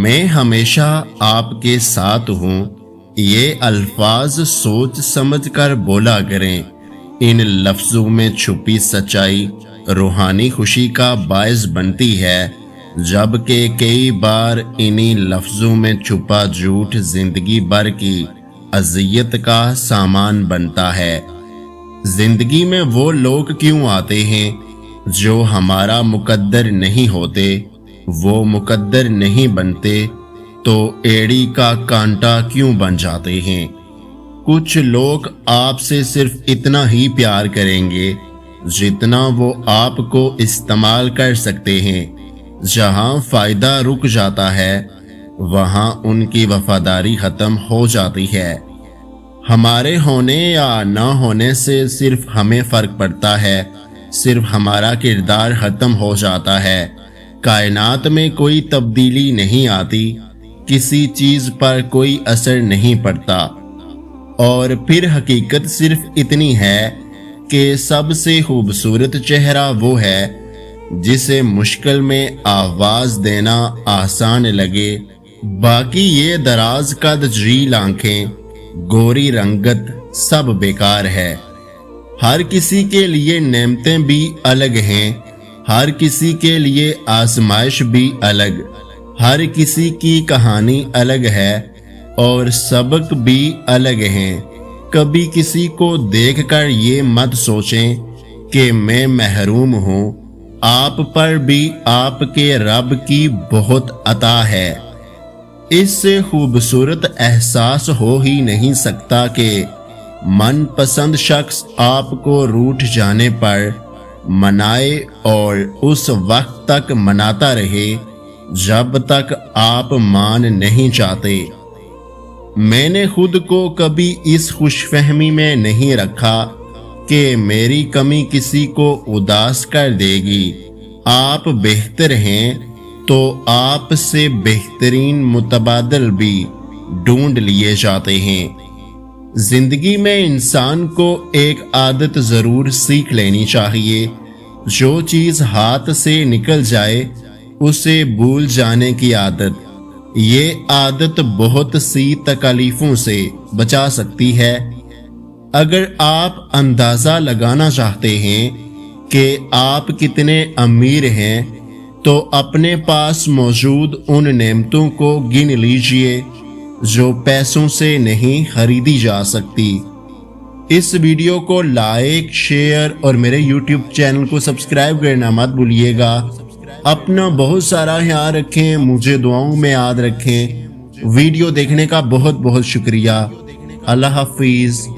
میں ہمیشہ آپ کے ساتھ ہوں، یہ الفاظ سوچ سمجھ کر بولا کریں۔ ان لفظوں میں چھپی سچائی روحانی خوشی کا باعث بنتی ہے، جبکہ کئی بار انہی لفظوں میں چھپا جھوٹ زندگی بھر کی اذیت کا سامان بنتا ہے۔ زندگی میں وہ لوگ کیوں آتے ہیں جو ہمارا مقدر نہیں ہوتے؟ وہ مقدر نہیں بنتے تو ایڑی کا کانٹا کیوں بن جاتے ہیں؟ کچھ لوگ آپ سے صرف اتنا ہی پیار کریں گے جتنا وہ آپ کو استعمال کر سکتے ہیں۔ جہاں فائدہ رک جاتا ہے وہاں ان کی وفاداری ختم ہو جاتی ہے۔ ہمارے ہونے یا نہ ہونے سے صرف ہمیں فرق پڑتا ہے، صرف ہمارا کردار ختم ہو جاتا ہے۔ کائنات میں کوئی تبدیلی نہیں آتی، کسی چیز پر کوئی اثر نہیں پڑتا، اور پھر حقیقت صرف اتنی ہے کہ سب سے خوبصورت چہرہ وہ ہے جسے مشکل میں آواز دینا آسان لگے، باقی یہ دراز قد جھیل آنکھیں، گوری رنگت سب بیکار ہے۔ ہر کسی کے لیے نعمتیں بھی الگ ہیں، ہر کسی کے لیے آزمائش بھی الگ، ہر کسی کی کہانی الگ ہے اور سبق بھی الگ ہیں۔ کبھی کسی کو دیکھ کر یہ مت سوچیں کہ میں محروم ہوں، آپ پر بھی آپ کے رب کی بہت عطا ہے۔ اس سے خوبصورت احساس ہو ہی نہیں سکتا کہ من پسند شخص آپ کو روٹھ جانے پر منائے اور اس وقت تک مناتا رہے جب تک آپ مان نہیں جاتے۔ میں نے خود کو کبھی اس خوش فہمی میں نہیں رکھا کہ میری کمی کسی کو اداس کر دے گی۔ آپ بہتر ہیں تو آپ سے بہترین متبادل بھی ڈھونڈ لیے جاتے ہیں۔ زندگی میں انسان کو ایک عادت ضرور سیکھ لینی چاہیے، جو چیز ہاتھ سے نکل جائے اسے بھول جانے کی عادت۔ یہ عادت بہت سی تکالیفوں سے بچا سکتی ہے۔ اگر آپ اندازہ لگانا چاہتے ہیں کہ آپ کتنے امیر ہیں تو اپنے پاس موجود ان نعمتوں کو گن لیجئے جو پیسوں سے نہیں خریدی جا سکتی۔ اس ویڈیو کو لائک، شیئر اور میرے یوٹیوب چینل کو سبسکرائب کرنا مت بھولیے گا۔ اپنا بہت سارا خیال رکھیں، مجھے دعاؤں میں یاد رکھیں۔ ویڈیو دیکھنے کا بہت بہت شکریہ۔ اللہ حافظ۔